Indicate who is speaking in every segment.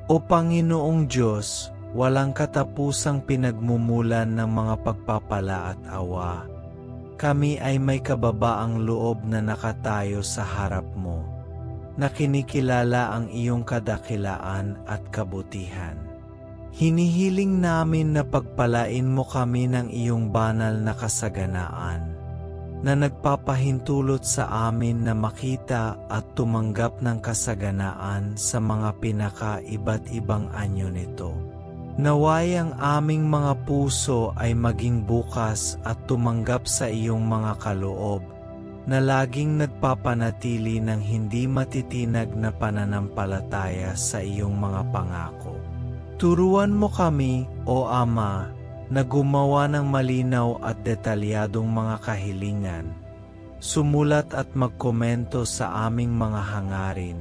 Speaker 1: O Panginoong Diyos, walang katapusang pinagmumulan ng mga pagpapala at awa. Kami ay may kababaang loob na nakatayo sa harap mo, na kinikilala ang iyong kadakilaan at kabutihan. Hinihiling namin na pagpalain mo kami ng iyong banal na kasaganaan, na nagpapahintulot sa amin na makita at tumanggap ng kasaganaan sa mga pinaka-iba't ibang anyo nito. Naway ang aming mga puso ay maging bukas at tumanggap sa iyong mga kaloob, na laging nagpapanatili ng hindi matitinag na pananampalataya sa iyong mga pangako. Turuan mo kami, O Ama, na gumawa ng malinaw at detalyadong mga kahilingan, sumulat at magkomento sa aming mga hangarin,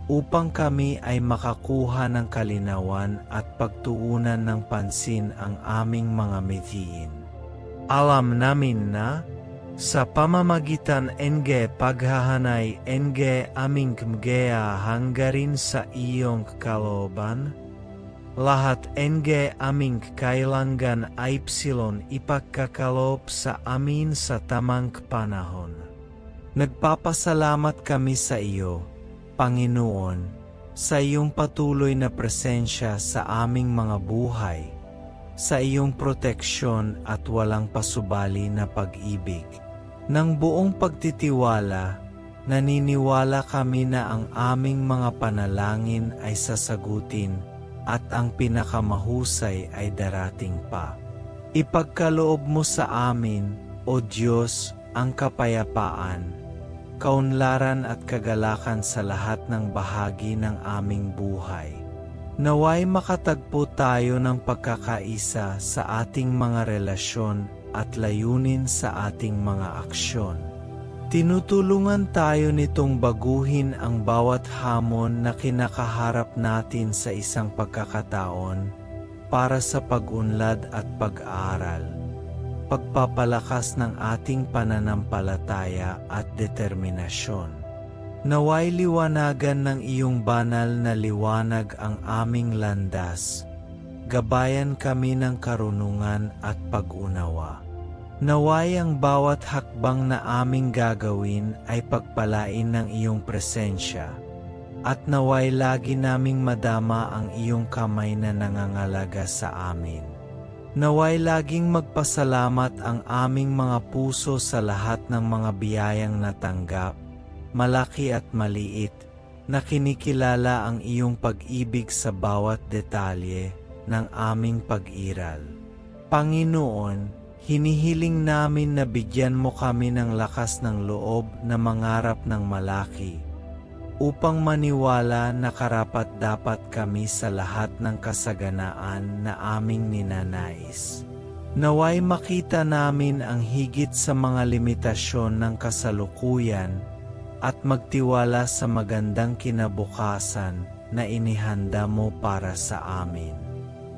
Speaker 1: upang kami ay makakuha ng kalinawan at pagtuunan ng pansin ang aming mga mithiin. Alam namin na, sa pamamagitan enge paghahanay enge aming kmgea hanggarin sa iyong kalooban, lahat enge aming kailangan ay ipagkakaloob sa amin sa tamang panahon. Nagpapasalamat kami sa iyo, Panginoon, sa iyong patuloy na presensya sa aming mga buhay, sa iyong proteksyon at walang pasubali na pag-ibig. Nang buong pagtitiwala, naniniwala kami na ang aming mga panalangin ay sasagutin at ang pinakamahusay ay darating pa. Ipagkaloob mo sa amin, O Diyos, ang kapayapaan, kaunlaran at kagalakan sa lahat ng bahagi ng aming buhay. Naway makatagpo tayo ng pagkakaisa sa ating mga relasyon at layunin sa ating mga aksyon. Tinutulungan tayo nitong baguhin ang bawat hamon na kinakaharap natin sa isang pagkakataon para sa pag-unlad at pag-aaral, pagpapalakas ng ating pananampalataya at determinasyon. Naway liwanagan ng iyong banal na liwanag ang aming landas, gabayan kami ng karunungan at pag-unawa. Naway ang bawat hakbang na aming gagawin ay pagpalain ng iyong presensya, at naway lagi naming madama ang iyong kamay na nangangalaga sa amin. Naway laging magpasalamat ang aming mga puso sa lahat ng mga biyayang natanggap, malaki at maliit, na kinikilala ang iyong pag-ibig sa bawat detalye ng aming pag-iral. Panginoon, hinihiling namin na bigyan mo kami ng lakas ng loob na mangarap ng malaki, upang maniwala na karapat-dapat kami sa lahat ng kasaganaan na aming ninanais. Naway makita namin ang higit sa mga limitasyon ng kasalukuyan at magtiwala sa magandang kinabukasan na inihanda mo para sa amin.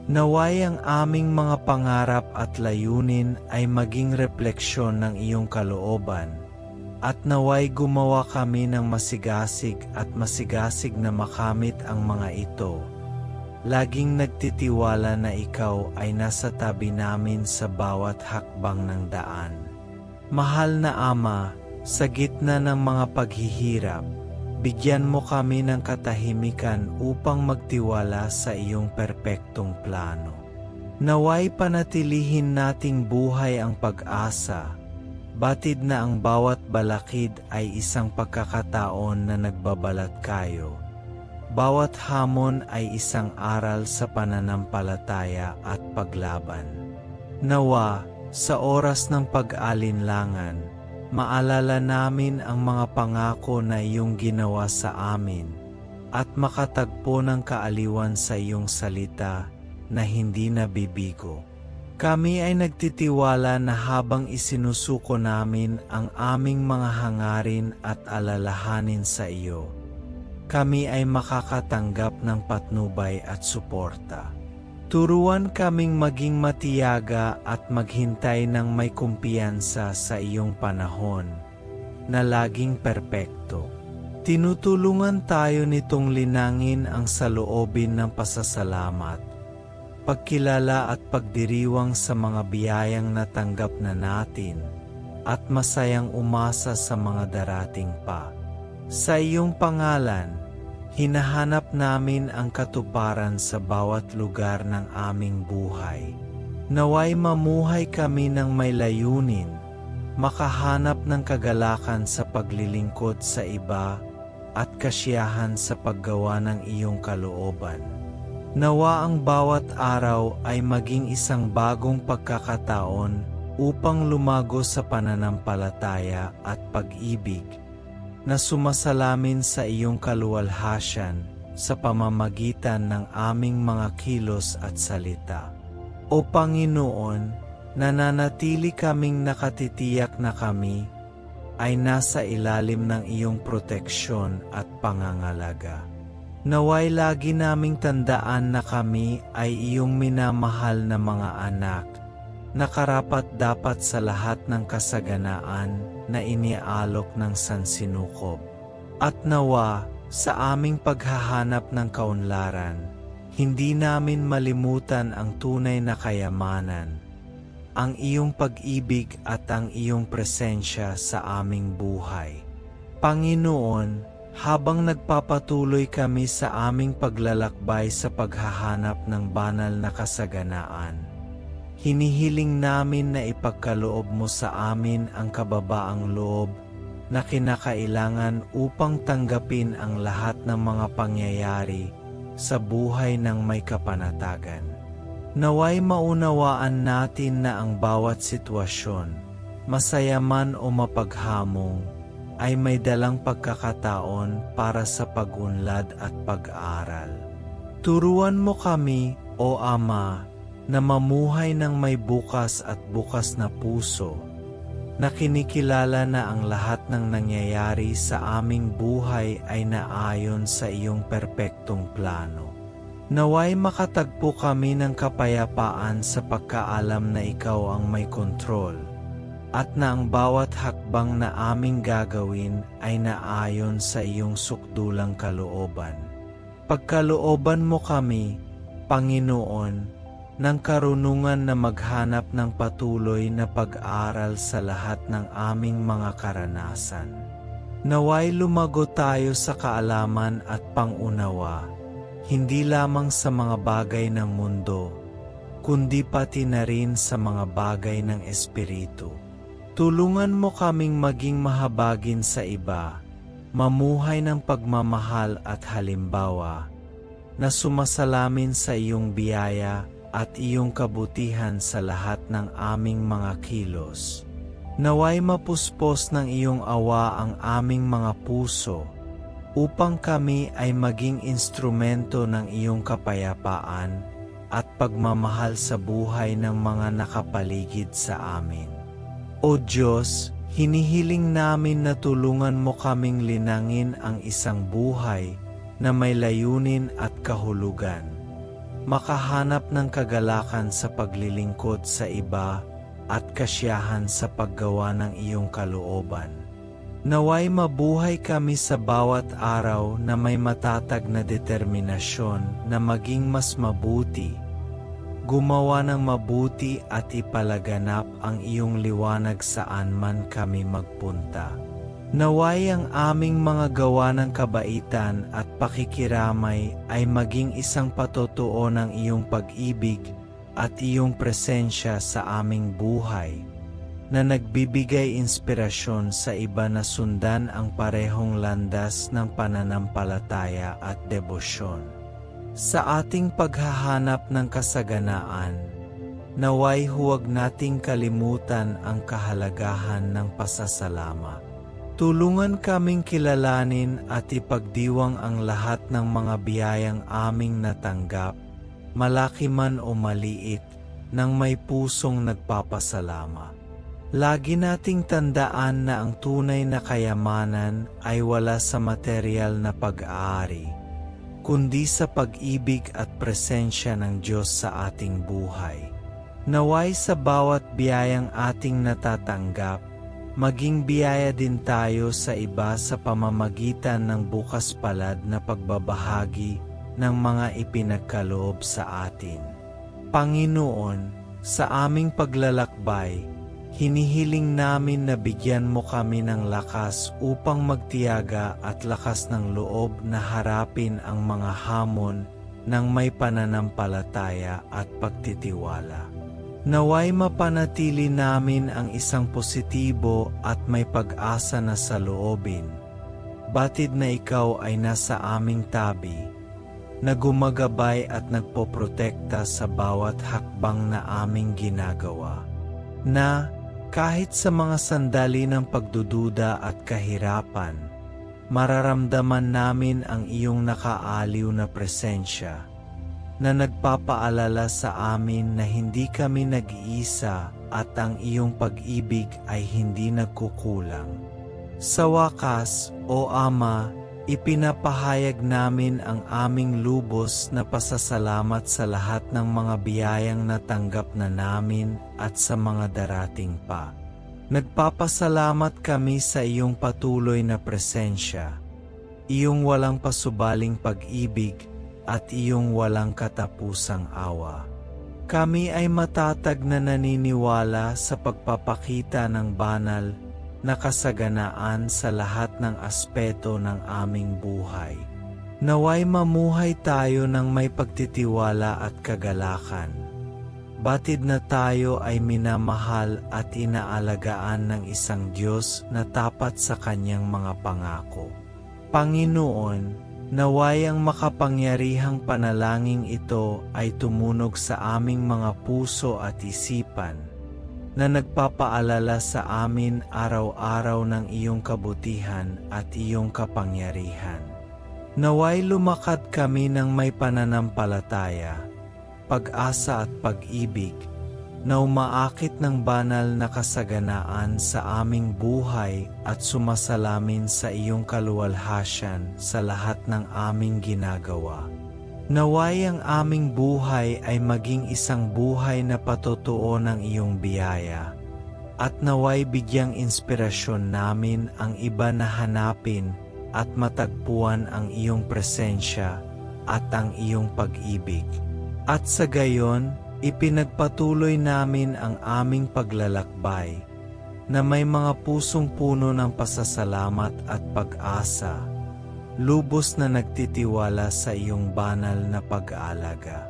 Speaker 1: Naway ang aming mga pangarap at layunin ay maging refleksyon ng iyong kalooban, at naway gumawa kami ng masigasig na makamit ang mga ito. Laging nagtitiwala na ikaw ay nasa tabi namin sa bawat hakbang ng daan. Mahal na Ama, sa gitna ng mga paghihirap, bigyan mo kami ng katahimikan upang magtiwala sa iyong perpektong plano. Naway panatilihin nating buhay ang pag-asa, batid na ang bawat balakid ay isang pagkakataon na nagbabalat kayo. Bawat hamon ay isang aral sa pananampalataya at paglaban. Nawa, sa oras ng pag-alinlangan, maalala namin ang mga pangako na iyong ginawa sa amin, at makatagpo ng kaaliwan sa iyong salita na hindi nabibigo. Kami ay nagtitiwala na habang isinusuko namin ang aming mga hangarin at alalahanin sa iyo, kami ay makakatanggap ng patnubay at suporta. Turuan kaming maging matiyaga at maghintay ng may kumpiyansa sa iyong panahon, na laging perpekto. Tinutulungan tayo nitong linangin ang saloobin ng pasasalamat, pagkilala at pagdiriwang sa mga biyayang natanggap na natin, at masayang umasa sa mga darating pa. Sa iyong pangalan, hinahanap namin ang katuparan sa bawat lugar ng aming buhay. Naway mamuhay kami ng may layunin, makahanap ng kagalakan sa paglilingkod sa iba, at kasiyahan sa paggawa ng iyong kalooban. Nawa ang bawat araw ay maging isang bagong pagkakataon upang lumago sa pananampalataya at pag-ibig, na sumasalamin sa iyong kaluwalhasyan sa pamamagitan ng aming mga kilos at salita. O Panginoon, nananatili kaming nakatitiyak na kami ay nasa ilalim ng iyong proteksyon at pangangalaga. Naway lagi naming tandaan na kami ay iyong minamahal na mga anak, na karapat-dapat sa lahat ng kasaganaan na iniaalok ng sansinukob. At nawa, sa aming paghahanap ng kaunlaran, hindi namin malimutan ang tunay na kayamanan, ang iyong pag-ibig at ang iyong presensya sa aming buhay. Panginoon, habang nagpapatuloy kami sa aming paglalakbay sa paghahanap ng banal na kasaganaan, hinihiling namin na ipagkaloob mo sa amin ang kababaang loob na kinakailangan upang tanggapin ang lahat ng mga pangyayari sa buhay ng may kapanatagan. Naway maunawaan natin na ang bawat sitwasyon, masaya man o mapaghamong, ay may dalang pagkakataon para sa pag-unlad at pag-aaral. Turuan mo kami, O Ama, na mamuhay ng may bukas at bukas na puso, na kinikilala na ang lahat ng nangyayari sa aming buhay ay naayon sa iyong perpektong plano. Naway makatagpo kami ng kapayapaan sa pagkaalam na ikaw ang may kontrol, at na ang bawat hakbang na aming gagawin ay naayon sa iyong sukdulang kalooban. Pagkalooban mo kami, Panginoon, ng karunungan na maghanap ng patuloy na pag-aaral sa lahat ng aming mga karanasan. Naway lumago tayo sa kaalaman at pangunawa, hindi lamang sa mga bagay ng mundo, kundi pati na rin sa mga bagay ng Espiritu. Tulungan mo kaming maging mahabagin sa iba, mamuhay ng pagmamahal at halimbawa, na sumasalamin sa iyong biyaya at iyong kabutihan sa lahat ng aming mga kilos. Naway mapuspos ng iyong awa ang aming mga puso, upang kami ay maging instrumento ng iyong kapayapaan at pagmamahal sa buhay ng mga nakapaligid sa amin. O Diyos, hinihiling namin na tulungan mo kaming linangin ang isang buhay na may layunin at kahulugan, makahanap ng kagalakan sa paglilingkod sa iba at kasiyahan sa paggawa ng iyong kalooban. Naway mabuhay kami sa bawat araw na may matatag na determinasyon na maging mas mabuti, gumawa ng mabuti at ipalaganap ang iyong liwanag saan man kami magpunta. Naway ang aming mga gawa ng kabaitan at pakikiramay ay maging isang patotoo ng iyong pag-ibig at iyong presensya sa aming buhay, na nagbibigay inspirasyon sa iba na sundan ang parehong landas ng pananampalataya at debosyon. Sa ating paghahanap ng kasaganaan, naway huwag nating kalimutan ang kahalagahan ng pasasalamat. Tulungan kaming kilalanin at ipagdiwang ang lahat ng mga biyayang aming natanggap, malaki man o maliit, ng may pusong nagpapasalamat. Lagi nating tandaan na ang tunay na kayamanan ay wala sa material na pag-aari, kundi sa pag-ibig at presensya ng Diyos sa ating buhay. Naway sa bawat biyayang ating natatanggap, maging biyaya din tayo sa iba sa pamamagitan ng bukas palad na pagbabahagi ng mga ipinagkaloob sa atin. Panginoon, sa aming paglalakbay, hinihiling namin na bigyan mo kami ng lakas upang magtiyaga at lakas ng loob na harapin ang mga hamon ng may pananampalataya at pagtitiwala. Naway mapanatili namin ang isang positibo at may pag-asa na saloobin. Batid na ikaw ay nasa aming tabi, na gumagabay at nagpoprotekta sa bawat hakbang na aming ginagawa. Na, kahit sa mga sandali ng pagdududa at kahirapan, mararamdaman namin ang iyong nakaaliw na presensya, na nagpapaalala sa amin na hindi kami nag-iisa at ang iyong pag-ibig ay hindi nagkukulang. Sa wakas, O Ama, ipinapahayag namin ang aming lubos na pasasalamat sa lahat ng mga biyayang natanggap na namin at sa mga darating pa. Nagpapasalamat kami sa iyong patuloy na presensya, iyong walang pasubaling pag-ibig, at iyong walang katapusang awa. Kami ay matatag na naniniwala sa pagpapakita ng banal na kasaganaan sa lahat ng aspeto ng aming buhay. Naway mamuhay tayo ng may pagtitiwala at kagalakan. Batid na tayo ay minamahal at inaalagaan ng isang Diyos na tapat sa kanyang mga pangako. Panginoon, naway ang makapangyarihang panalangin ito ay tumunog sa aming mga puso at isipan, na nagpapaalala sa amin araw-araw ng iyong kabutihan at iyong kapangyarihan. Naway lumakad kami ng may pananampalataya, pag-asa at pag-ibig, na umaakit ng banal na kasaganaan sa aming buhay at sumasalamin sa iyong kaluwalhasyan sa lahat ng aming ginagawa. Naway ang aming buhay ay maging isang buhay na patotoo ng iyong biyaya, at naway bigyang inspirasyon namin ang iba na hanapin at matagpuan ang iyong presensya at ang iyong pag-ibig. At sa gayon, ipinagpatuloy namin ang aming paglalakbay, na may mga pusong puno ng pasasalamat at pag-asa, lubos na nagtitiwala sa iyong banal na pag-aalaga.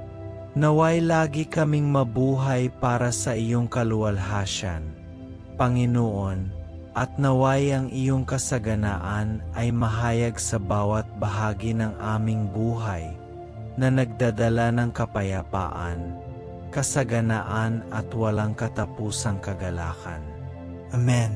Speaker 1: Naway lagi kaming mabuhay para sa iyong kaluwalhasyan, Panginoon, at naway ang iyong kasaganaan ay mahayag sa bawat bahagi ng aming buhay, na nagdadala ng kapayapaan, kasaganaan at walang katapusang kagalakan. Amen.